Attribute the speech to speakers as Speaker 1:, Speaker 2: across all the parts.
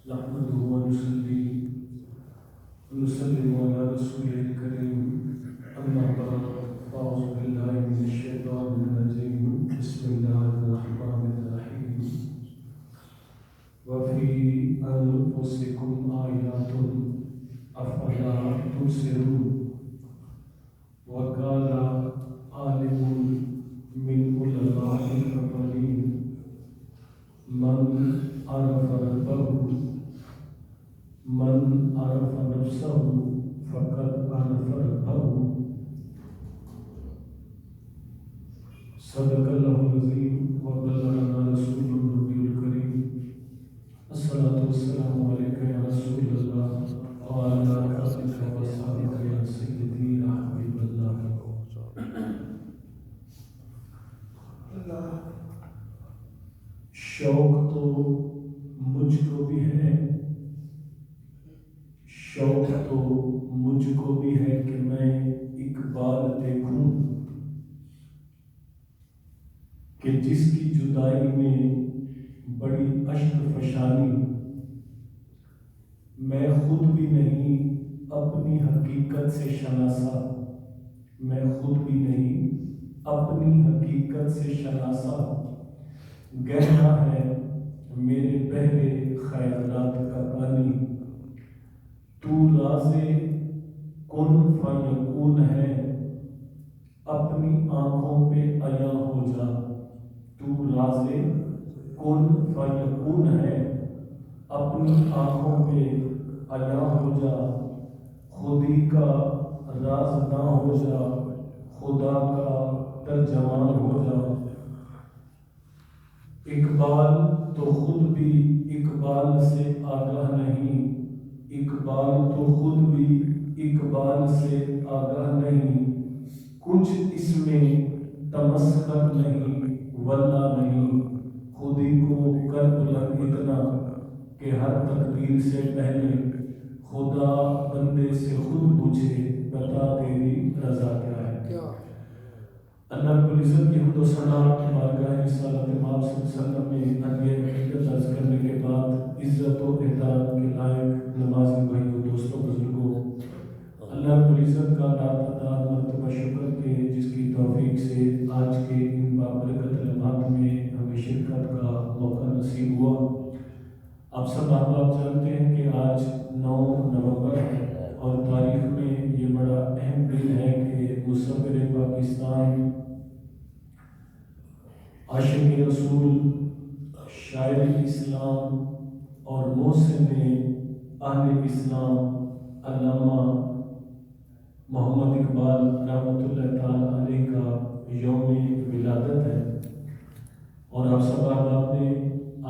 Speaker 1: نحمده ونصلي ونسلم على رسوله الكريم أما بعد فأعوذ بالله من الشيطان الرجيم بسم الله الرحمن الرحيم وفي أنفسكم آيات أفلا تبصرون وقال عالم من علماء الأولين من عرف ربه من عرف نفسه فقد عرف ربه صدق الله العظيم وبلغنا رسول النبي الكريم الصلاة والسلام عليك يا رسول الله وعلى آلك وصحبك يا سيدي يا حبيب الله. شوق تو مجھ کو بھی ہے، شوق تو مجھ کو بھی ہے کہ میں اقبال دیکھوں کہ جس کی جدائی میں بڑی اشک فشانی، میں خود بھی نہیں اپنی حقیقت سے شناسا، میں خود بھی نہیں اپنی حقیقت سے شناسا، گہرا ہے میرے بحر خیالات کا پانی، تو راز کن فیکون ہے اپنی آنکھوں پہ عیاں ہو جا، تو راز کن فیکون ہے اپنی آنکھوں پہ عیاں ہو جا، خودی کا راز نہ ہو جا، خدا کا ترجمان ہو جا. اقبال تو خود بھی اقبال سے آگاہ نہیں، اقبال تو خود بھی اقبال سے آگاہ نہیں، کچھ اس میں تمسخر نہیں واللہ نہیں، خودی کو کر بلند اتنا کہ ہر تقدیر سے پہلے خدا بندے سے خود پوچھے بتا تیری رضا کیا ہے. اللہ رب العزت کی حمد و ثنا بارگاہ رسالت امام صلی اللہ علیہ وسلم میں عدیہ حقیقت عرض کرنے کے بعد عزت و احترام کے لائق نمازی بھائیوں، دوستوں، بزرگوں، اللہ رب العزت کا لاکھ ہزار مرتبہ شکر کہ جس کی توفیق سے آج کے ان بابرکت لمحات میں ہمیں شرکت کا موقع نصیب ہوا. آپ سب احباب جانتے ہیں کہ آج 9 نومبر ہے اور تاریخ میں یہ بڑا اہم دن ہے کہ مصور پاکستان، عاشق رسول، شاعر اسلام اور محسن اہل اسلام علامہ محمد اقبال رحمۃ اللہ تعالیٰ علیہ کا یوم ولادت ہے. اور آپ سب احباب نے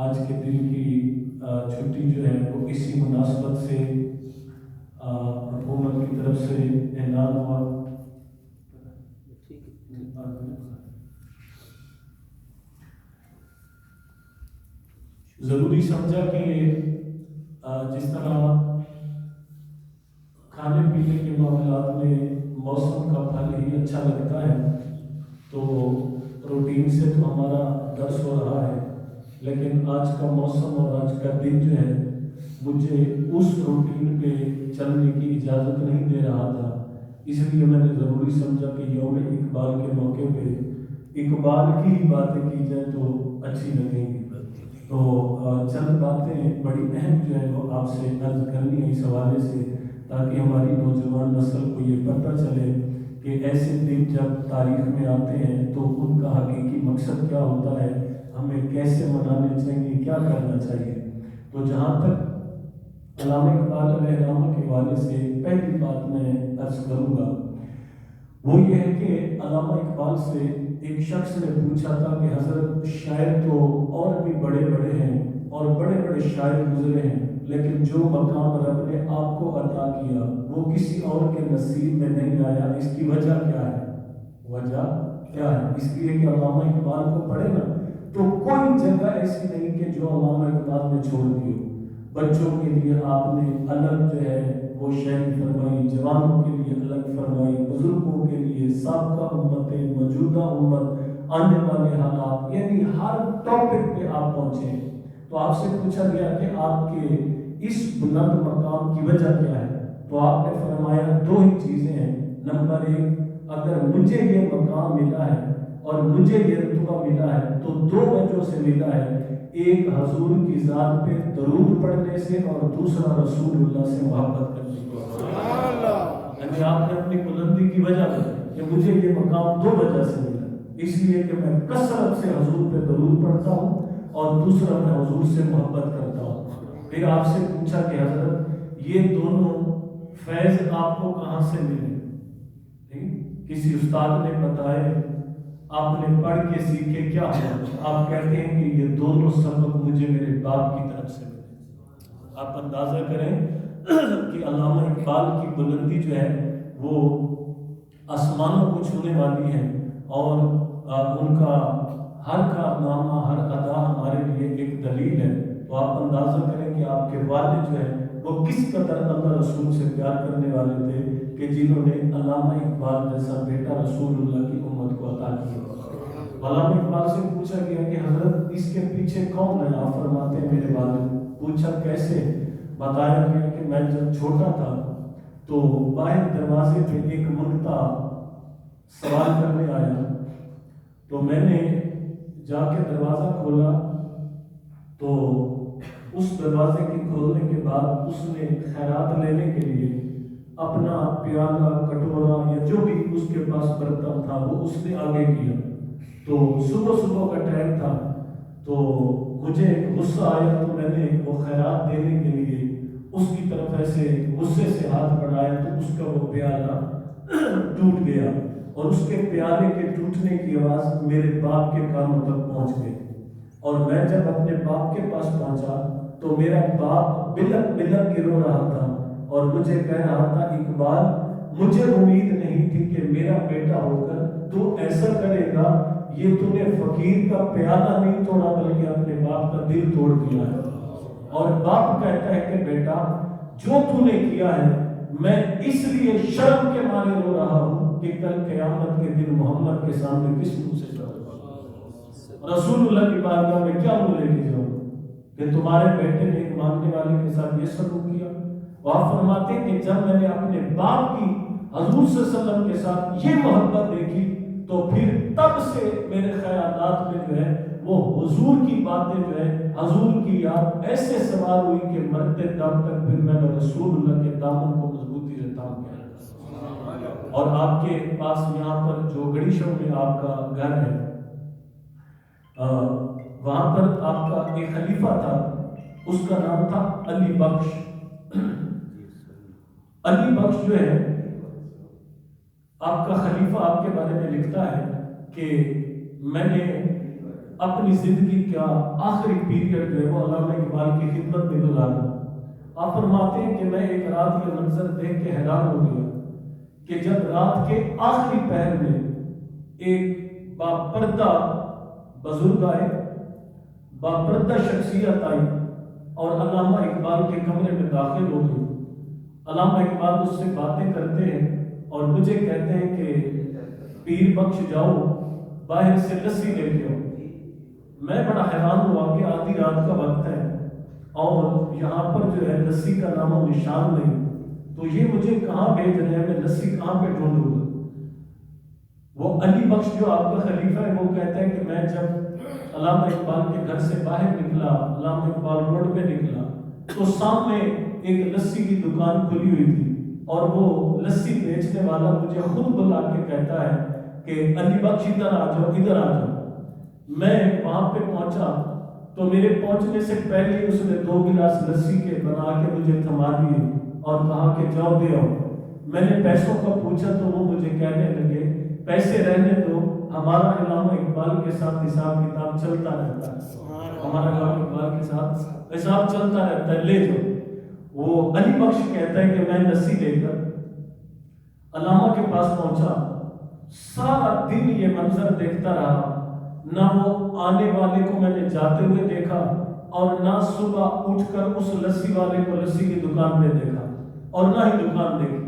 Speaker 1: آج کے دن کی چھٹی جو ہے وہ اسی مناسبت سے حکومت کی طرف سے اعلان ہوا. ضروری سمجھا کہ جس طرح کھانے پینے کے معاملات میں موسم کا پھل ہی اچھا لگتا ہے، تو روٹین سے تو ہمارا درس ہو رہا ہے، لیکن آج کا موسم اور آج کا دن جو ہے مجھے اس روٹین پہ چلنے کی اجازت نہیں دے رہا تھا. اس لیے میں نے ضروری سمجھا کہ یوم اقبال کے موقع پہ اقبال کی ہی باتیں کی جائیں تو اچھی لگیں گی. تو چند باتیں بڑی اہم جو ہے وہ آپ سے عرض کرنی ہے اس حوالے سے، تاکہ ہماری نوجوان نسل کو یہ پتہ چلے کہ ایسے دن جب تاریخ میں آتے ہیں تو ان کا حقیقی مقصد کیا ہوتا ہے، ہمیں کیسے منانے چاہیے، کیا کرنا چاہیے. تو جہاں تک علامہ اقبال علیہ الرحمہ کے حوالے سے پہلی بات میں عرض کروں گا وہ یہ ہے کہ علامہ اقبال سے ایک شخص نے پوچھا تھا کہ حضرت شاعر تو اور بھی بڑے بڑے ہیں اور بڑے بڑے شاعر گزرے ہیں، لیکن جو مقام رب نے آپ کو عطا کیا وہ کسی اور کے نصیب میں نہیں آیا، اس کی وجہ کیا ہے؟ وجہ کیا ہے؟ اس لیے کہ علامہ اقبال کو پڑھے نا تو کوئی جگہ ایسی نہیں کہ جو علامہ اقبال نے چھوڑ دی ہو. بچوں کے لیے آپ نے الگ جو ہے وہ شعر فرمائی، جوانوں کے لیے الگ فرمائی، بزرگوں کے لیے، سابقہ امتیں، موجودہ امت، آنے والے حالات، یعنی ہر ٹاپک پہ آپ پہنچے. تو آپ سے پوچھا گیا کہ آپ کے اس بلند مقام کی وجہ کیا ہے؟ تو آپ نے فرمایا دو ہی چیزیں ہیں. نمبر ایک، اگر مجھے یہ مقام ملا ہے اور مجھے یہ رتبہ ملا ہے تو دو وجہوں سے ملا ہے. ایک حضور کی ذات پہ درود پڑھنے سے اور دوسرا رسول اللہ سے محبت کرنے سے. یعنی آپ نے اپنی بلندی کی وجہ بتائی کہ مجھے یہ مقام دو وجہ سے ملا، اس لیے کہ میں کثرت سے حضور پہ درود پڑھتا ہوں اور دوسرا میں حضور سے محبت کرتا ہوں. پھر آپ سے پوچھا کہ حضرت یہ دونوں فیض آپ کو کہاں سے ملے؟ کسی استاد نے بتائے، آپ نے پڑھ کے سیکھے، کیا ہے؟ آپ کہتے ہیں کہ یہ دونوں سبق مجھے میرے باپ کی طرف سے ملے. آپ اندازہ کریں کہ علامہ اقبال کی بلندی جو ہے وہ آسمانوں کو چھونے والی ہے، اور ان کا ہر کارنامہ، ہر ادا ہمارے لیے ایک دلیل ہے. تو آپ اندازہ کریں کہ آپ کے والد جو ہے وہ کس قدر اللہ رسول سے پیار کرنے والے تھے کہ جنہوں نے علامہ اقبال جیسا بیٹا رسول اللہ کی امت کو عطا کیا. علامہ اقبال سے پوچھا گیا کہ حضرت اس کے پیچھے کون ہے؟ آپ فرماتے ہیں میرے والد. پوچھا کیسے؟ بتایا گیا کہ میں جب چھوٹا تھا تو باہر دروازے پہ ایک منگتا سوال کرنے آیا، تو میں نے جا کے دروازہ کھولا تو اس دروازے کے کھولنے کے بعد اس نے خیرات لینے کے لیے اپنا پیالہ، کٹورا یا جو بھی اس کے پاس برتن تھا وہ اس نے آگے کیا. تو صبح کا ٹائم تھا تو مجھے غصہ آیا، تو میں نے وہ خیرات دینے کے لیے اس کی طرف ایسے غصے سے ہاتھ بڑھایا تو اس کا وہ پیالہ ٹوٹ گیا، اور اس کے پیالے کے ٹوٹنے کی آواز میرے باپ کے کانوں تک پہنچ گئی. اور میں جب اپنے باپ کے پاس پہنچا تو میرا باپ بلک بلک کے رو رہا تھا اور مجھے کہہ رہا تھا اقبال مجھے امید نہیں تھی کہ میرا بیٹا ہو کر تو ایسا کرے گا، یہ تو نے فقیر کا پیالہ نہیں توڑا بلکہ اپنے باپ کا دل توڑ دیا ہے. اور باپ کہتا ہے کہ بیٹا جو تو نے کیا ہے میں اس لیے شرم کے مارے رو رہا ہوں کہ کل قیامت کے دن محمد کے سامنے کس منہ سے جاؤں، رسول اللہ کی بارگاہ میں کیا منہ لے کے جاؤں کہ تمہارے بیٹے نے ایک مانگنے والے کے ساتھ یہ سلوک کیا. آپ فرماتے ہیں کہ جب میں نے اپنے باپ کی حضور صلی اللہ علیہ وسلم کے ساتھ یہ محبت دیکھی تو پھر تب سے میرے خیالات میں جو ہے وہ حضور کی باتیں جو ہے حضور کی یاد ایسے سوار ہوئی کہ مرتے دم تک پھر میں نے رسول اللہ کے دامن کو مضبوطی سے تھام کے رکھا. اور آپ کے پاس یہاں پر جو گڑیشوں میں آپ کا گھر ہے، وہاں پر آپ کا ایک خلیفہ تھا، اس کا نام تھا علی بخش. علی بخش جو ہے آپ کا خلیفہ آپ کے بارے میں لکھتا ہے کہ میں نے اپنی زندگی کا آخری پیریڈ جو ہے وہ علامہ اقبال کی خدمت میں گزارا. آپ فرماتے ہیں کہ میں ایک رات یہ منظر دیکھ کے حیران ہو گیا کہ جب رات کے آخری پہر میں ایک باپردہ بزرگ آئے، باپردہ شخصیت آئی اور علامہ اقبال کے کمرے میں داخل ہو گئی. علامہ اقبال اس سے باتیں کرتے ہیں اور مجھے کہتے ہیں کہ پیر بخش جاؤ باہر سے لسی لے کے آؤ. میں بڑا حیران ہوا کہ آدھی رات کا وقت ہے اور یہاں پر جو ہے لسی کا نام و نشان نہیں، تو یہ مجھے کہاں بھیج رہے ہیں، میں لسی کہاں پہ ڈھونڈوں گا. وہ علی بخش جو آپ کا خلیفہ ہے وہ کہتا ہے کہ میں جب علامہ اقبال کے گھر سے باہر نکلا، علامہ اقبال روڈ پہ نکلا تو سامنے ایک لسی کی دکان کھلی ہوئی تھی اور وہ لسی بیچنے والا مجھے خود بلا کے کہتا ہے کہ علی بخش ادھر آ جاؤ، ادھر آ جاؤ. میں وہاں پہ پہنچا تو میرے پہنچنے سے پہلے اس نے 2 گلاس لسی کے بنا کے مجھے تھما دیے اور کہا کہ جاؤ دے آؤ. میں نے پیسوں کا پوچھا تو وہ مجھے کہنے لگے پیسے رہنے دو، ہمارا علامہ اقبال کے ساتھ حساب کتاب چلتا رہتا ہے، ہمارا علامہ اقبال کے ساتھ حساب چلتا رہتا ہے، لے جاؤ. وہ علی بخش کہتا ہے کہ میں لسی لے کر علامہ کے پاس پہنچا، سارا دن یہ منظر دیکھتا رہا. نہ وہ آنے والے کو میں نے جاتے ہوئے دیکھا اور نہ صبح اٹھ کر اس لسی والے کو لسی کی دکان پہ دیکھا اور نہ ہی دکان دیکھی.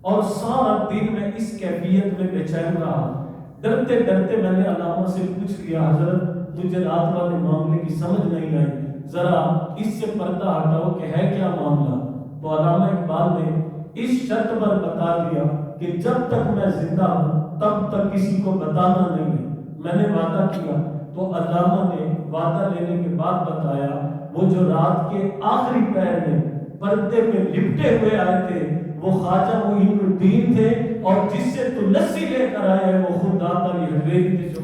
Speaker 1: اور سارا دن میں اس کیفیت میں بے چین رہا. ڈرتے ڈرتے میں نے علامہ سے پوچھ لیا حضرت مجھے رات والے معاملے کی سمجھ نہیں آئی، ذرا اس سے پردہ ہٹاؤ کہ ہے کیا معاملہ. تو علامہ اقبال نے اس شرط پر بتا دیا کہ جب تک میں زندہ ہوں تب تک کسی کو بتانا نہیں ہے. میں نے وعدہ کیا. تو علامہ نے وعدہ لینے کے بعد بتایا وہ جو رات کے آخری پہر میں پردے میں لپٹے ہوئے آئے تھے وہ خواجہ معین الدین تھے، اور جس سے تو لسی لے کر آئے ہیں وہ خود داتا علی حجویری تھے. جو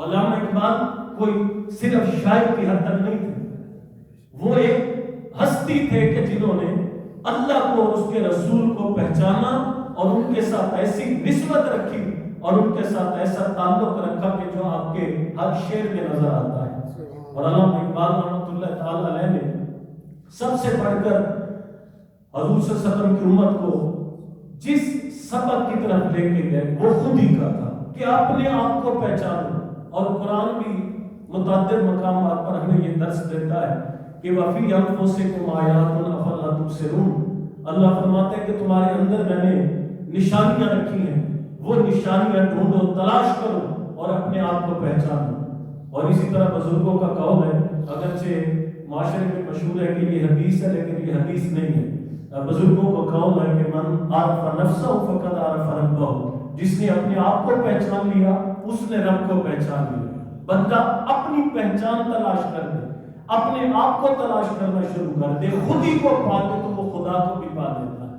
Speaker 1: علامہ اقبال کوئی صرف شاعر کی حد تک نہیں تھے، وہ ایک ہستی تھے کہ جنہوں نے اللہ کو اور اس کے رسول کو پہچانا اور ان کے ساتھ ایسی نسبت رکھی اور ان کے ساتھ ایسا تعلق رکھا کہ جو آپ کے ہر شعر میں نظر آتا ہے. اور علامہ اقبال رحمۃ اللہ تعالی علیہ نے سب سے بڑھ کر حضور صلی اللہ علیہ وسلم کی امت کو جس سبق کی طرف لے کے گئے وہ خود ہی کا تھا کہ اپنے آپ کو پہچانو. اور قرآن بھی متعدد مقامات پر ہمیں یہ درس دیتا ہے کہ وَفِي أَنفُسِكُمْ آیَاتٌ أَفَلَا تُبْصِرُونَ. اللہ فرماتا ہے کہ تمہارے اندر میں نے نشانیاں رکھی ہیں، وہ نشانیاں ڈھونڈو، تلاش کرو اور اپنے آپ کو پہچانو. اور اسی طرح بزرگوں کا قول ہے، اگرچہ معاشرے میں مشہور ہے کہ یہ حدیث ہے لیکن یہ حدیث نہیں ہے. بزرگوں کو قول ہے کہ من عرف نفسہ فقد عرف ربہ. جس نے اپنے آپ کو پہچان لیا اس نے رب کو پہچان لیا. بندہ اپنی پہچان تلاش کر دے، اپنے آپ کو تلاش کرنا شروع کر دے، خود ہی کو پا لے تو وہ خدا کو بھی پا لیتا ہے.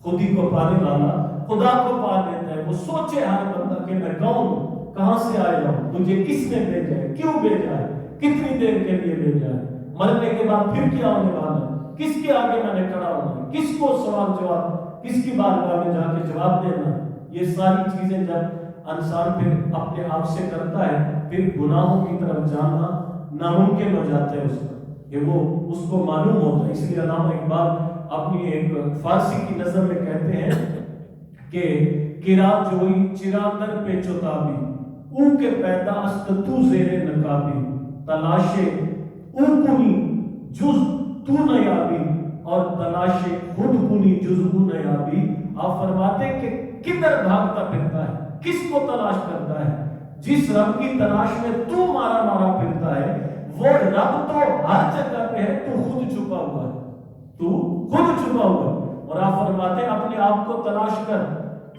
Speaker 1: خود ہی کو پانے والا خدا کو پا لیتا ہے. وہ سوچے ہر بندہ کہ میں کون ہوں، کہاں سے آیا ہوں، مجھے کس نے بھیجا ہے، کیوں بھیجا ہے، کتنی دیر کے لیے بھیجا ہے، مرنے کے بعد پھر کیا ہونے والا ہے، کس کے آگے میں نے کھڑا ہونا ہے، کس کو سوال جواب، کس کی بارگاہ میں جا کے جواب دینا. یہ ساری چیزیں جب انسان پھر اپنے آپ سے کرتا ہے پھر گناہوں کی طرف جانا ناممکن ہو جاتا ہے اس کا، کہ وہ اس کو معلوم ہوتا ہے. اس لیے علامہ اقبال اپنی ایک فارسی کی نظر میں کہتے ہیں کہ کرا جوئی چرا در پہ چوتابی او کے پیدا است تو زیر نقابی تلاشے او کنی جز تو نیابی اور تلاشے خود کنی جز او نیابی. آپ فرماتے کہ کدھر بھاگتا پھرتا ہے، کس کو تلاش کرتا ہے. جس رب کی تلاش میں تو مارا مارا پھرتا ہے وہ رب تو ہر جگہ پہ ہے، تو خود چھپا ہوا ہے، تو خود چھپا ہوا ہے. اور آپ فرماتے ہیں اپنے آپ کو تلاش کر.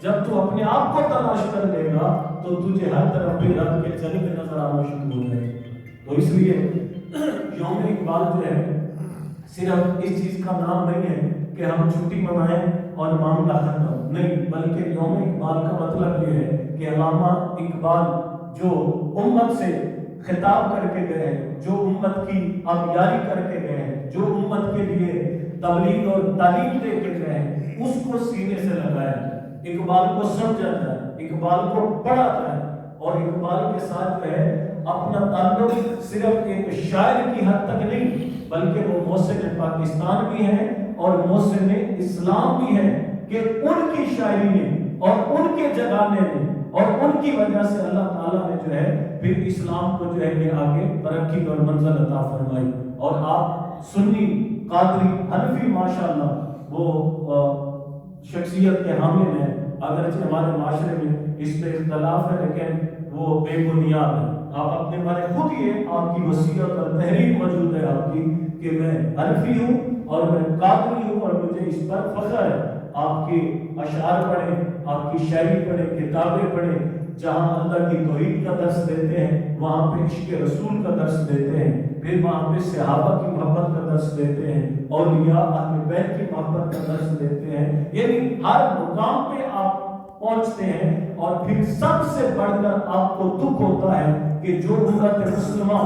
Speaker 1: جب تو اپنے آپ کو تلاش کر لے گا تو تجھے ہر طرف بھی رب کے چہرے نظر آنا شروع ہو جائے. تو اس لیے یوم اقبال جو ہے صرف اس چیز کا نام نہیں ہے کہ ہم چھٹی منائیں اور معاملہ ختم نہیں، بلکہ یوم اقبال کا مطلب یہ ہے کہ علامہ اقبال جو امت سے خطاب کر کے گئے ہیں، جو امت کی آبیاری کر کے گئے ہیں، جو امت کے لیے تبلیغ اور تعلیم دے کے گئے ہیں، اس کو سینے سے لگایا جائے، اقبال کو سمجھا جائے، اقبال کو پڑھا جائے. اور اقبال کے ساتھ جو ہے اپنا تعلق صرف ایک شاعر کی حد تک نہیں بلکہ وہ محسن پاکستان بھی ہیں اور محسن اسلام بھی ہیں، کہ ان کی شاعری نے اور ان کے جگانے نے اور ان کی وجہ سے اللہ تعالیٰ نے جو ہے پھر اسلام کو جو ہے یہ آگے ترقی اور منزل عطا فرمائی. اور آپ سنی قادری حنفی ماشاءاللہ وہ شخصیت کے حامل ہیں، اگرچہ ہمارے معاشرے میں اس پہ اختلاف ہے لیکن وہ بے بنیاد ہے. آپ اپنے بارے خود یہ آپ کی وصیت اور تحریر موجود ہے آپ کی کہ میں حنفی ہوں اور میں قادری ہوں اور مجھے اس پر فخر ہے. آپ کے اشعار پڑھیں، آپ کی شاعری پڑھیں، کتابیں پڑھیں، جہاں اللہ کی توحید کا درس دیتے ہیں وہاں پہ عشق رسول کا درس دیتے ہیں، پھر وہاں پہ صحابہ کی محبت کا درس دیتے ہیں، اولیاء اہل بیت کی محبت کا درس دیتے ہیں. یعنی ہر مقام پہ آپ پہنچتے ہیں. اور پھر سب سے بڑھ کر آپ کو دکھ ہوتا ہے کہ جو امت مسلمہ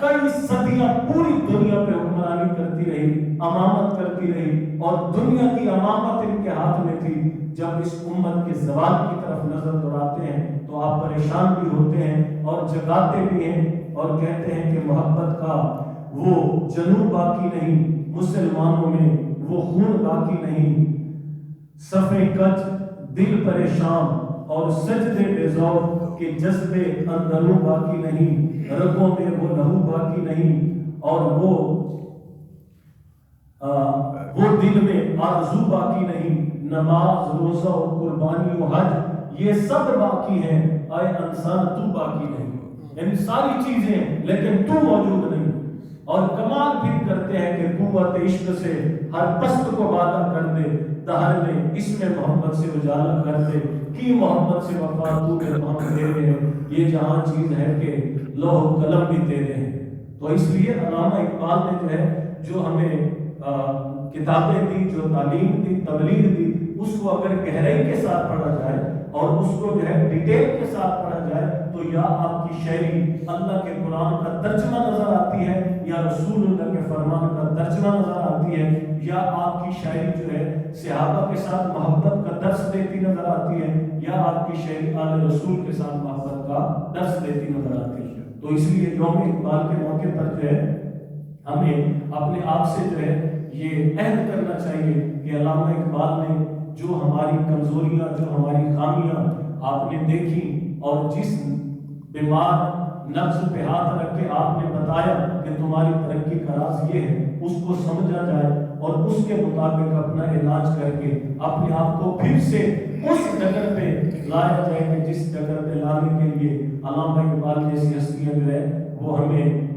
Speaker 1: کئی صدیاں پوری دنیا پہ حکمرانی کرتی رہی، امامت کرتی رہی اور دنیا کی امامت ان کے ہاتھ میں تھی، جب اس امت کے زوال کی طرف نظر دوڑاتے ہیں تو آپ پریشان بھی ہوتے ہیں اور جگاتے بھی ہیں اور کہتے ہیں کہ محبت کا وہ جنون باقی نہیں، مسلمانوں میں وہ خون باقی نہیں، صفے کج دل پریشان اور سجدے بے ذوق کے جذبے اندروں باقی نہیں، رگوں میں وہ لہو باقی نہیں اور وہ دل میں آرزو باقی نہیں، نماز روزہ و قربانی و حج یہ سب باقی ہیں، اے انسان تو باقی نہیں. ان ساری چیزیں، لیکن تو موجود نہیں، اور کمال بھی کرتے ہیں کہ قوت عشق سے ہر پست کو بالا کر دے، دہر میں اس میں محبت سے اجالا کر دے، کی محبت سے وفا تو میں ہم تیرے ہیں، یہ جہاں چیز ہے کہ لوح و قلم بھی تیرے ہیں۔ تو اس لیے علامہ اقبال نے جو ہے جو ہمیں کتابیں دی، جو تعلیم دی، تبلیغ دی، اس کو اگر گہرائی کے ساتھ پڑھا جائے اور اس کو جو ہے ڈیٹیل کے ساتھ پڑھا جائے تو یا آپ کی شاعری اللہ کے قرآن کا ترجمہ نظر آتی ہے، یا رسول اللہ کے فرمان کا ترجمہ نظر آتی ہے، یا آپ کی شاعری جو ہے صحابہ کے ساتھ محبت کا درس دیتی نظر آتی ہے، یا آپ کی شاعری آل رسول کے ساتھ محبت کا درس دیتی نظر آتی ہے۔ تو اس لیے یوم اقبال کے موقع پر جو ہے ہمیں اپنے آپ سے جو ہے یہ عہد کرنا چاہیے کہ علامہ اقبال نے جو ہماری کمزوریاں، جو ہماری خامیاں آپ نے دیکھی، اور جس بیمار نفس پہ ہاتھ رکھ کے آپ نے بتایا کہ تمہاری ترقی کا راز یہ ہے، اس کو سمجھا جائے اور اس کے مطابق اپنا علاج کر کے اپنے آپ کو پھر سے اس ڈگر پہ لایا جائے کہ جس ڈگر پہ لانے کے لیے علامہ اقبال جیسی ہستیاں جو ہے وہ ہمیں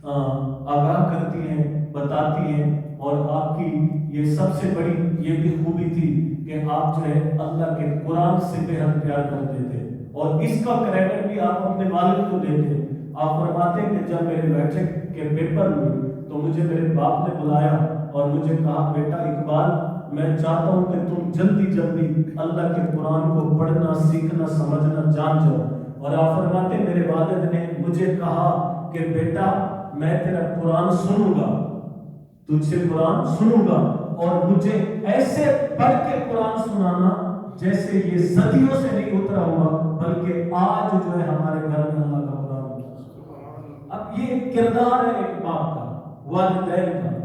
Speaker 1: آگاہ کرتی ہیں، بتاتی ہیں۔ اور آپ کی یہ سب سے بڑی یہ بھی خوبی تھی کہ آپ جو ہے اللہ کے قرآن سے بے حد پیار کرتے تھے، اور اس کا کریڈٹ بھی آپ اپنے والد کو دیتے۔ آپ فرماتے کہ جب میرے میٹرک کے پیپر ہوئے تو مجھے میرے باپ نے بلایا اور مجھے کہا بیٹا اقبال، میں چاہتا ہوں کہ تم جلدی جلدی اللہ کے قرآن کو پڑھنا، سیکھنا، سمجھنا جان جاؤ۔ اور آپ فرماتے میرے والد نے مجھے کہا کہ بیٹا میں تیرا قرآن سنوں گا، تجھ سے قرآن سنوں گا، اور مجھے ایسے پڑھ کے قرآن سنانا جیسے یہ صدیوں سے نہیں اترا ہوا، بلکہ آج جو ہے ہمارے گھر میں اللہ کا قرآن ہوتا۔ اب یہ کردار ہے ایک باپ کا، والدین کا۔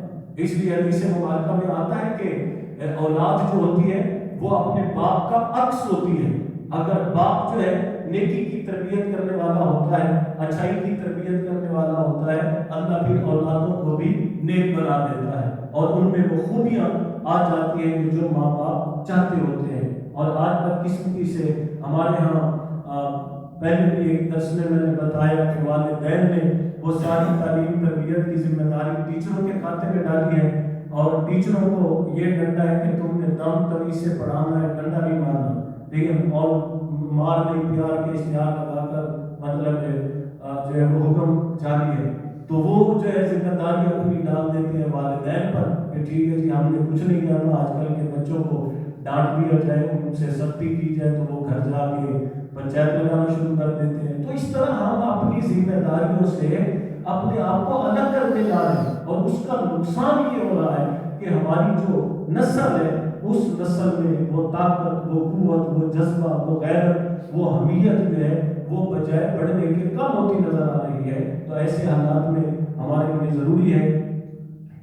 Speaker 1: اس لیے حدیث مبارکہ میں آتا ہے کہ اولاد جو ہوتی ہے وہ اپنے باپ کا عکس ہوتی ہے۔ اگر باپ جو ہے نیکی کی تربیت کرنے والا ہوتا ہے، اچھائی کی تربیت کرنے والا ہوتا ہے، اللہ پھر اولادوں کو بھی نیک بنا دیتا ہے، اور ان میں وہ خوبیاں آ جاتی ہیں کہ جو ماں باپ چاہتے ہوتے ہیں۔ اور آج بدقسمتی سے ہمارے ہاں پہلے بھی ایک درس میں نے بتایا کہ والدین نے وہ ساری تعلیم تربیت کی ذمہ داری ٹیچروں کے کھاتے میں ڈالی ہے، اور ٹیچروں کو یہ ڈنڈا ہے کہ تم نے دم تمیز سے پڑھانا ہے، ڈنڈا نہیں مارنا، لیکن اور مار نہیں پیار کے اشتہار لگا کر مطلب جو ہے وہ حکم جاری ہے، تو وہ جو ہے ذمہ داری اپنی ڈال دیتے ہیں والدین پر کہ ٹھیک ہے جی ہم نے کچھ نہیں جانا۔ آج کل کے بچوں کو ڈانٹ دیا جائے، ان سے سختی کی جائے تو وہ گھر جا کے پنچایت لگانا شروع کر دیتے ہیں۔ تو اس طرح ہم اپنی ذمہ داریوں سے اپنے آپ کو الگ کرتے جا رہے ہیں، اور اس کا نقصان یہ ہو رہا ہے کہ ہماری جو نسل ہے اس نسل میں وہ طاقت، وہ قوت، وہ جذبہ، وہ غیرت، وہ حمیت جو ہے وہ بجائے بڑھنے کے کم ہوتی نظر آ رہی ہے۔ تو ایسے حالات میں ہمارے لیے ضروری ہے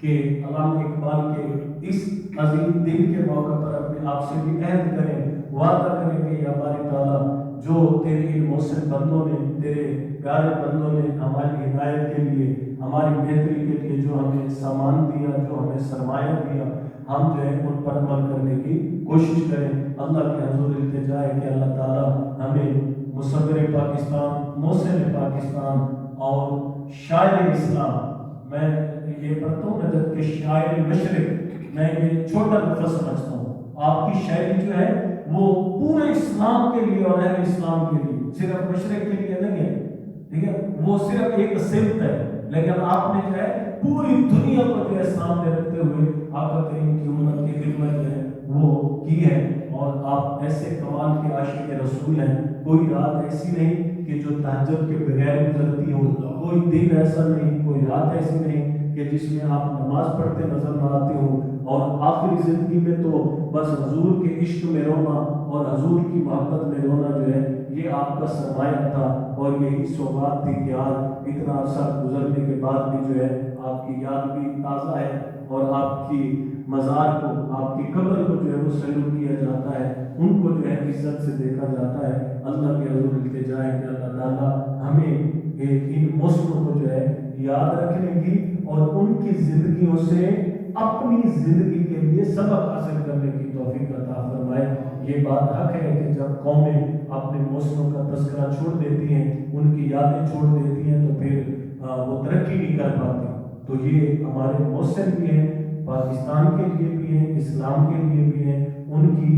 Speaker 1: کہ علامہ اقبال کے اس عظیم دن کے موقع پر اپنے آپ سے بھی عہد کریں، وعدہ کریں کہ یا باری تعالیٰ جو تیرے ان محسن بندوں نے، تیرے پیارے بندوں نے ہماری ہدایت کے لیے، ہماری بہتری کے لیے جو ہمیں سامان دیا، جو ہمیں سرمایہ دیا، ہم جو ہے ان پر عمل کرنے کی کوشش کریں۔ اللہ کے حضور التجا ہے کہ اللہ تعالیٰ ہمیں مصور پاکستان، محسن پاکستان اور شاعر اسلام، میں یہ پڑھتا ہوں نجد کے شاعر مشرق، میں یہ چھوٹا لفظ سمجھتا ہوں۔ آپ کی شاعری جو ہے وہ پورے اسلام کے لیے اور اہل اسلام کے لیے، صرف مشرق کے لیے نہیں ہے، ٹھیک ہے، وہ صرف ایک سمت ہے، لیکن آپ نے جو ہے پوری دنیا کو جو ہے سامنے رکھتے ہوئے آقا کریم کی امت کی خدمت جو ہے وہ کی ہے۔ اور آپ ایسے کمال کے عاشق رسول ہیں، کوئی رات ایسی نہیں کہ جو تہجد کے بغیر گزرتی ہو، کوئی دن ایسا نہیں، کوئی رات ایسی نہیں کہ جس میں آپ نماز پڑھتے نظر نہ آتے ہو، اور آخری زندگی میں تو بس حضور کے عشق میں رونا اور حضور کی محبت میں رونا جو ہے یہ آپ کا سرمایہ تھا، اور یہی سوغات تھی کہ آج اتنا عرصہ گزرنے کے بعد بھی جو ہے آپ کی یاد بھی تازہ ہے، اور آپ کی مزار کو، آپ کی قبر کو جو ہے وہ سیلوٹ کیا جاتا ہے، ان کو جو ہے عزت سے دیکھا جاتا ہے۔ اللہ کے حضور التجا ہے کہ اللہ تعالیٰ ہمیں ان موسموں کو جو ہے یاد رکھنے کی اور ان کی زندگیوں سے اپنی زندگی کے لیے سبق حاصل کرنے کی توفیق عطا فرمائے۔ یہ بات حق ہے کہ جب قومیں اپنے موسموں کا تذکرہ چھوڑ دیتی ہیں، ان کی یادیں چھوڑ دیتی ہیں، تو پھر وہ ترقی نہیں کر پاتی۔ تو یہ ہمارے موسم بھی ہیں، پاکستان کے لیے بھی ہیں، اسلام کے لیے بھی ہیں، ان کی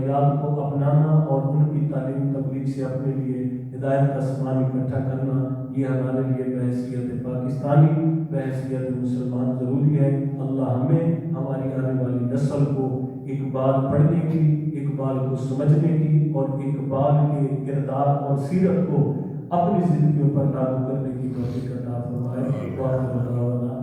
Speaker 1: یاد کو اپنانا اور ان کی تعلیم تبلیغ سے اپنے لیے ہدایت کا سامان اکٹھا کرنا، یہ ہمارے لیے بحیثیت پاکستانی، بحیثیت مسلمان ضروری ہے۔ اللہ ہمیں ہماری آنے والی نسل کو اقبال پڑھنے کی، اقبال کو سمجھنے کی اور اقبال کے کردار اور سیرت کو اپنی زندگیوں پر لاگو کرنے کی توفیق عطا فرمائے۔ وآخر دعوانا